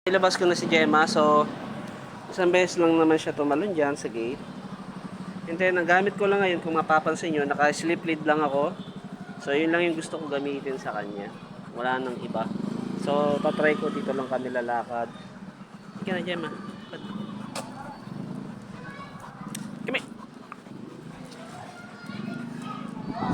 Ilabas ko na si Gemma, so isang beses lang naman siya tumalon dyan sa gate. And then, ang gamit ko lang ngayon, kung mapapansin nyo, naka-slip lead lang ako. So, yun lang yung gusto ko gamitin sa kanya. Wala nang iba. So, tatry ko dito lang kami lalakad. Hindi ka na, Gemma. Kami!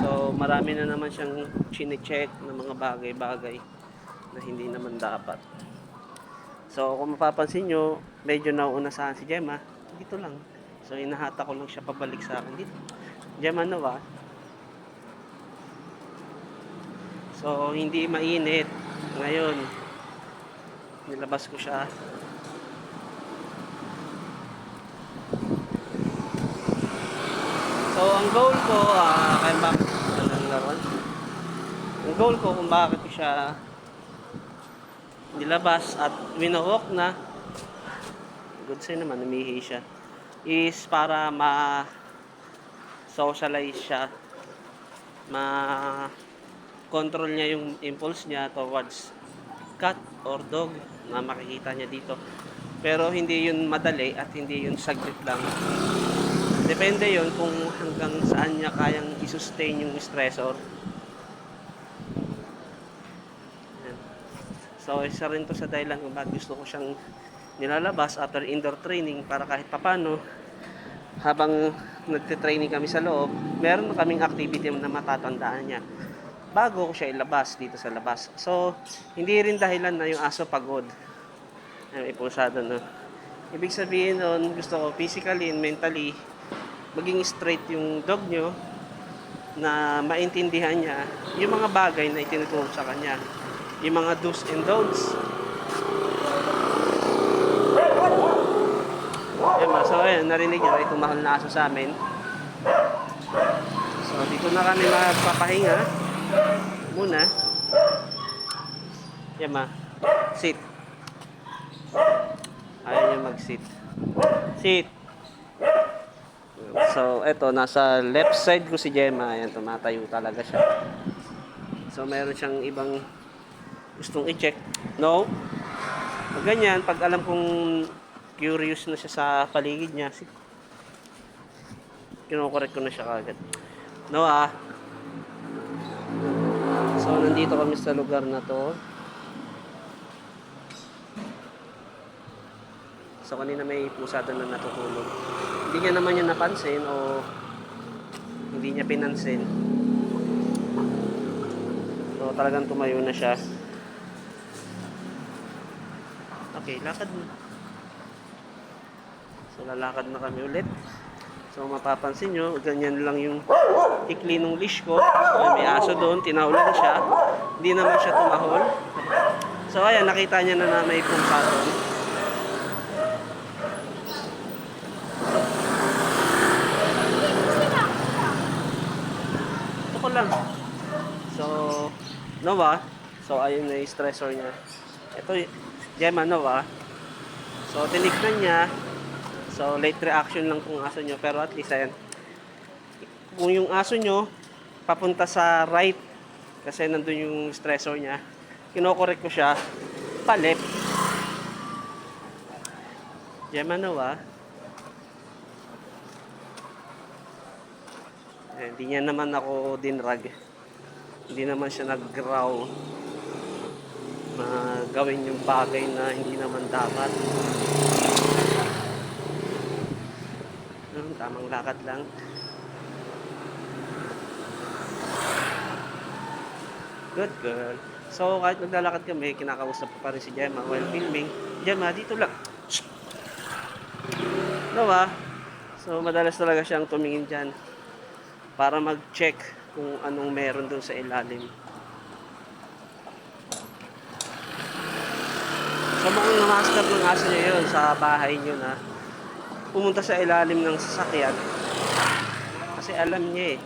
So, marami na naman siyang chine-check ng mga bagay-bagay na hindi naman dapat. So, kung mapapansin nyo, medyo nauuna saan si Gemma. Dito lang. So, inahata ko lang siya pabalik sa akin. Dito. Gemma, ano ba? So, hindi mainit. Ngayon, nilabas ko siya. So, ang goal ko, kaya ba, anong laruan? Ang goal ko kung bakit ko siya nilabas at winawalk na, good sign naman, umihi siya, is para ma-socialize siya, ma-control niya yung impulse niya towards cat or dog na makikita niya dito. Pero hindi yun madali at hindi yun saglit lang. Depende yun kung hanggang saan niya kayang i-sustain yung stressor. So, isa rin to sa dahilan kung bakit gusto ko siyang nilalabas after indoor training para kahit papano habang nagte-training kami sa loob, meron kaming activity na matatandaan niya bago ko siya ilabas dito sa labas. So, hindi rin dahilan na yung aso pagod. Ay, ipusado, no? Ibig sabihin nun, gusto ko physically and mentally maging straight yung dog nyo na maintindihan niya yung mga bagay na itinuturo sa kanya. Yung mga do's and don'ts. So, ayun, narinig nyo, itong mahal na aso sa amin. So, dito na kami magpapahinga. Muna. Yama, sit. Ayaw nyo mag-sit. Sit. So, eto, nasa left side ko si Gemma. Ayan, tumatayo talaga siya. So, meron siyang ibang gustong i-check. No. Pag ganyan, pag alam kong curious na siya sa paligid niya, kinokorek ko na siya kagad. No, So, nandito kami sa lugar na to. So, kanina may pusada na natutulog. Hindi niya naman yun napansin o hindi niya pinansin. So, talagang tumayo na siya. Okay, lakad na. So, lalakad na kami ulit. So, mapapansin nyo, ganyan lang yung ikli ng leash ko. May aso doon, tinahulan siya. Hindi naman siya tumahol. So, ayan, nakita niya na may pusa doon. Ito ko lang. So, Nova. So, ayun na yung stressor niya. Ito, Gemma, Nova. So, tinignan niya. So, late reaction lang kung aso nyo. Pero at least, ayan. Kung yung aso nyo, papunta sa right, kasi nandun yung stressor niya, kinokorek ko siya, pa left. Gemma, Nova. Hindi niya naman ako dinrag. Hindi naman siya nag-growl na gawin yung bagay na hindi naman dapat. Tamang lakad lang. Good girl. So, kahit naglalakad kami, kinakausap ko pa rin si Gemma while filming. Gemma, dito lang. Diba? So, madalas talaga siyang tumingin dyan para mag-check kung anong meron doon sa ilalim. So, mga master ng aso niya yun sa bahay niyo na pumunta sa ilalim ng sasakyan kasi alam niya eh.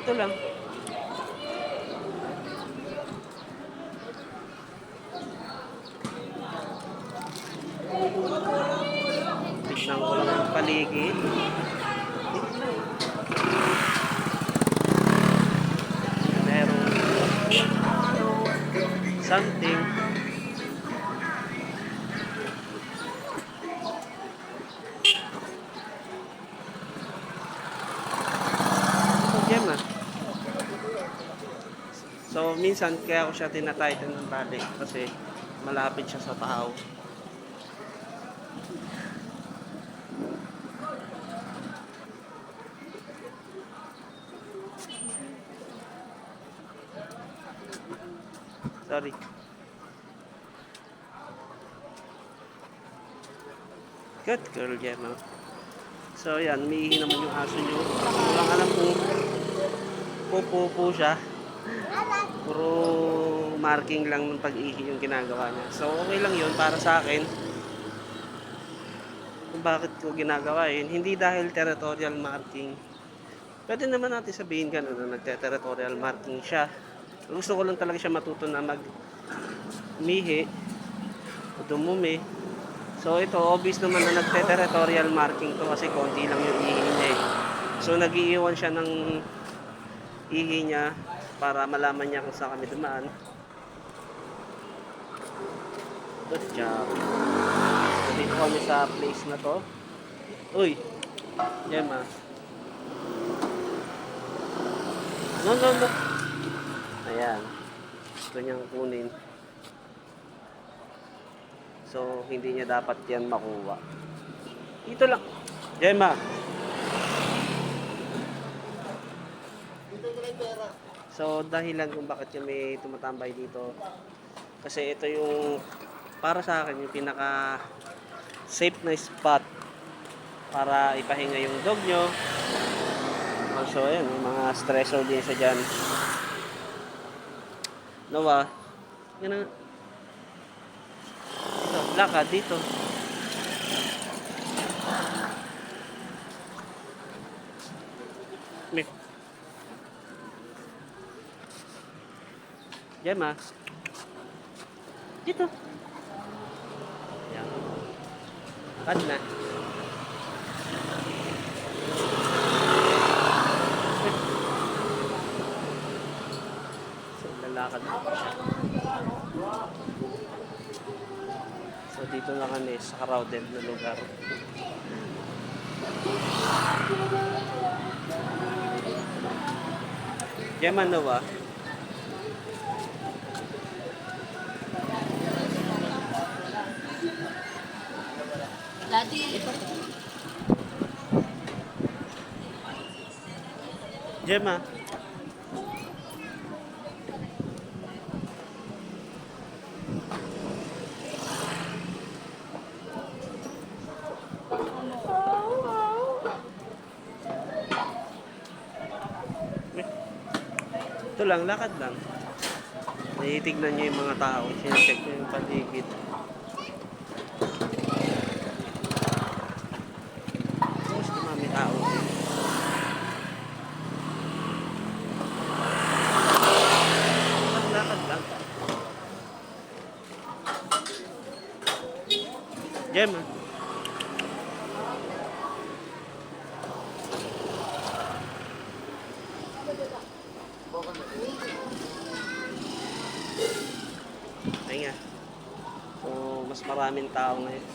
Ito lang. Tignan ko lang ang paligid. Merong something minsan kaya ko siya tinatighten ng balik kasi malapit siya sa tao. Sorry. Good girl, Gemma. So, yan. Umiihi naman yung aso nyo. Walang alam kung pupupo siya. Puro marking lang ng pag-ihi yung ginagawa niya. So, okay lang yun para sa akin. Kung bakit ko ginagawa yun. Hindi dahil territorial marking. Pwede naman natin sabihin gano'n na nagte-territorial marking siya. Gusto ko lang talaga siya matuto na mag-mihi o dumumi. So ito, obvious naman na nagte-territorial marking to kasi konti lang yung ihi niya eh. So nag-iiwan siya ng ihi niya para malaman niya kung saan kami dumaan. Good job. So, dito kami sa place na to. Uy! Gemma. No. Ayan. Gusto niyang kunin. So, hindi niya dapat yan makuha. Dito lang. Gemma. So, dahilan kung bakit kami tumatambay dito. Kasi ito yung, para sa akin, yung pinaka safe na spot para ipahinga yung dog nyo. Also, ayan, may mga stressor din sa dyan. Noah, yan na. Ito, lakad dito. May. Gemma. Dito. Yan. Lakad na. So, lalakad na siya. So, dito na kami sa crowded na lugar. Gemma, Noah. Daddy, Gemma. Ito lang, lakad lang. Naitignan niyo yung mga tao. Sinecheck niyo yung paligid. Tapos dumami tao. Lakad lang. Gemma. Ay nga. So, mas maraming tao ngayon.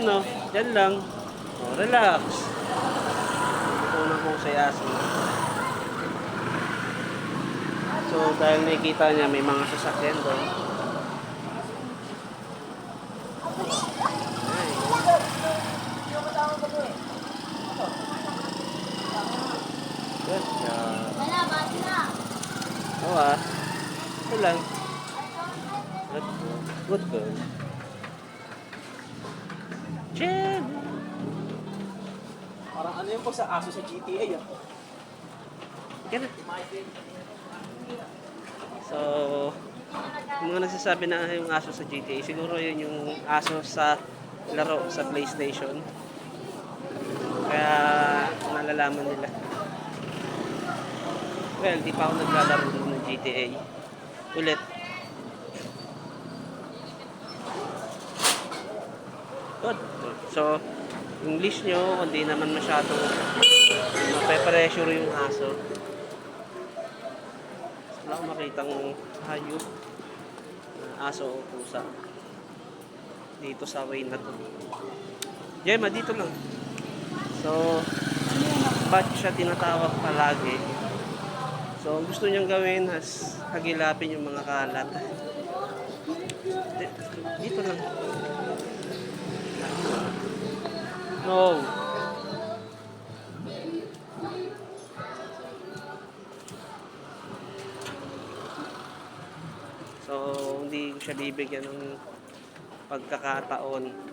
No. Diyan lang. Oh, relax. Unang kong sayasin. So, dahil nakikita niya may mga sasakyan doon. Good job. Oo ito lang. Good girl. Jen! Parang ano yung po sa aso sa GTA ah. Yan na. So, yung mga nagsasabi na yung aso sa GTA, siguro yun yung aso sa laro sa PlayStation. Kaya nalalaman nila. Well, di pa ako naglalaro ng GTA. Ulit. Good. So, English nyo, hindi naman masyado mape-pressure yung aso. Wala akong makitang hayop na aso o pusa dito sa way na to. Gemma, dito lang. So, ba't siya tinatawag palagi. So, ang gusto niyang gawin is hagilapin yung mga kalat. Dito lang. No. So, hindi ko siya bibigyan ng pagkakataon.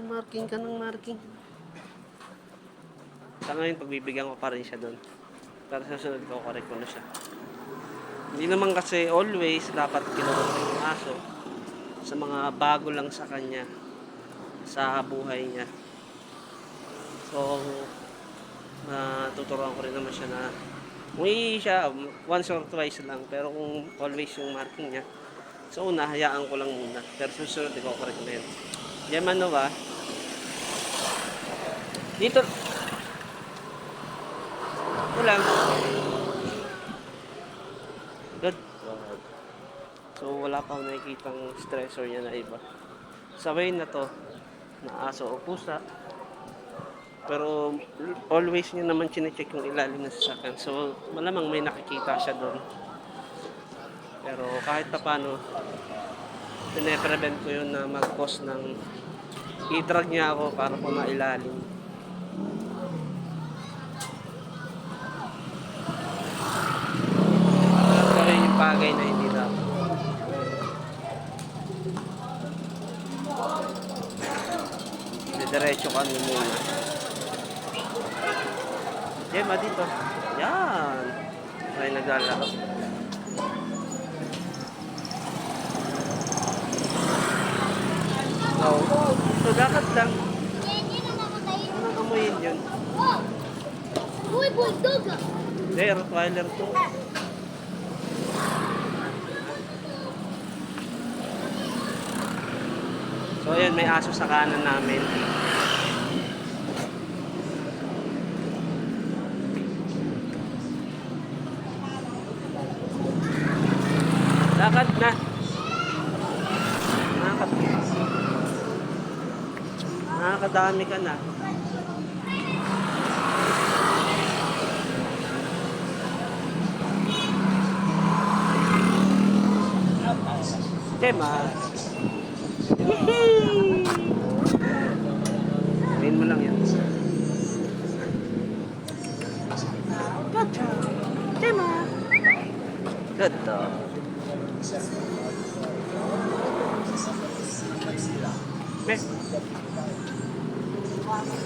Marking ka ng marking. Sa ngayon, pagbibigyan ko pa rin siya doon. Pero sa susunod ko, correct ko na siya. Hindi naman kasi always dapat kinuha yung aso sa mga bago lang sa kanya, sa buhay niya. So, matuturuan ko rin naman siya na umuwi siya once or twice lang. Pero kung always yung marking niya, so una, hayaan ko lang muna. Pero sa susunod, ko correct na yun. Diyan man ba? Dito. Ito lang. Good. So, wala pa akong nakikitang stressor niya na iba. Sa way na to, na aso o pusa. Pero, always niya naman chinecheck yung ilalim ng sasakyan. So, malamang may nakikita siya doon. Pero, kahit pa paano, pine-prevent ko yun na mag-cause ng i-drag niya ako para pumailalim. Gawin yung bagay na hindi dapat. Diretso ka muna. Gemma dito. Yan. Ay naglalaro. Oh. So dapat lang. Anong amoyin yun? Uy, bulldog! Hindi, Rottweiler to. So ayan, may aso sa kanan namin. Lakad na. Nakakadami ka na. Tema. Yehey! Gawin mo lang yan. Good. Tema. Good dog. Meh.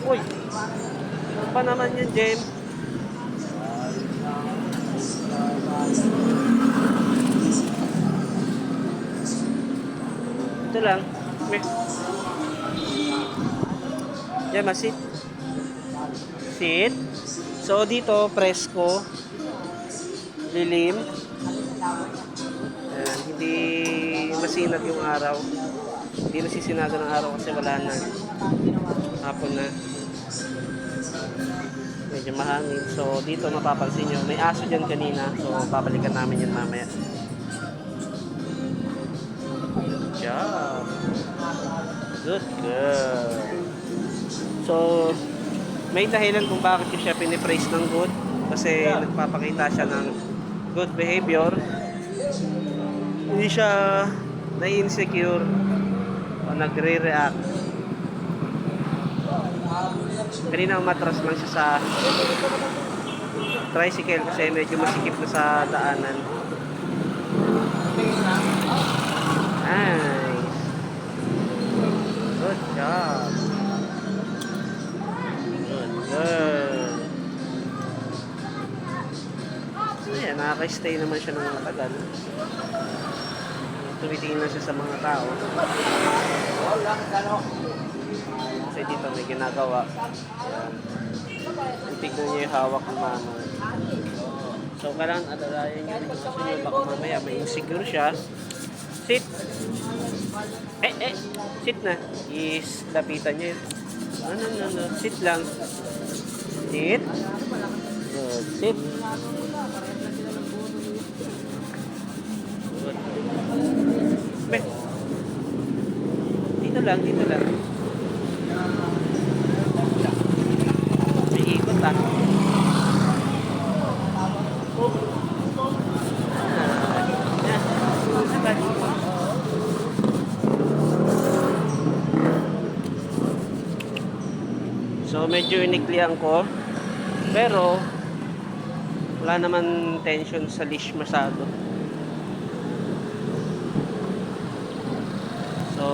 Uy. Ano pa naman yun, Jem? Ito lang. Meh. Jem, sit. Sit. So, dito, presko. Lilim. Ayan, hindi masinag yung araw. Hindi nasisinado ng araw kasi wala na. Hapon na. Medyo mahangin. So, dito mapapansin nyo. May aso dyan kanina. So, babalikan namin yun mamaya. Good job. Good girl. So, may dahilan kung bakit ko siya pinipraise ng good. Kasi nagpapakita siya ng good behavior. Hindi siya na-insecure o nagre-react. Kanina umatras lang siya sa tricycle kasi medyo masikip na sa daanan. Nice. Good job. Good girl. So yan, nakaka-stay naman siya ng matagal. Tumitingin na siya sa mga tao. Kasi dito may ginagawa. Ayan. Tignan niyo yung hawak ng mano. So, kailangan adalayan niyo rin kasi niyo baka mamaya may insecure siya. Sit! Sit na. Is, lapitan niyo. No. Sit lang. Sit. Good. Sit. Good. Dito lang. So medyo iniklian ko. Pero wala naman tension sa leash masyado. So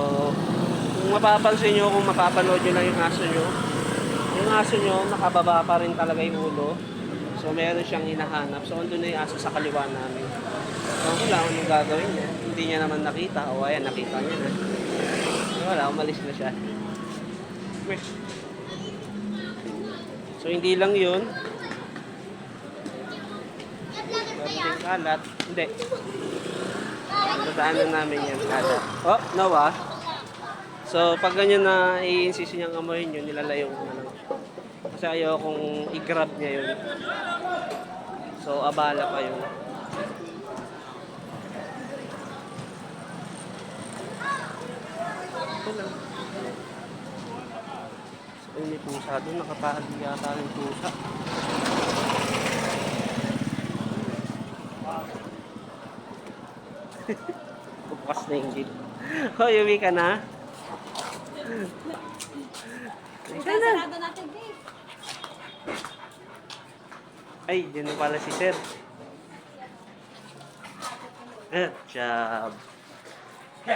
kung mapapansin nyo, kung mapapanood nyo lang yung aso nyo nakababa pa rin talaga yung ulo. So meron siyang hinahanap. So andun na yung aso sa kaliwa namin. So wala akong gagawin niya. Hindi niya naman nakita. O ayan, nakita niya na. So, wala, umalis na siya. So hindi lang yun. Meron din kalat. Hindi. Dadaanan namin yan kalat. Oh, Noah. So pag ganyan na i-insist niyang amoyin yun, nilalayo ko na lang. Kasi ayaw kong i-grab niya yun. So abala pa yun. Ito lang. So yun, may pusa doon. Nakapahagi yata ng pusa. Bukas na yung gate. Hoy, uwi ka na? Sarado natin, babe. Ay, dyan na pala si Sir. Good job.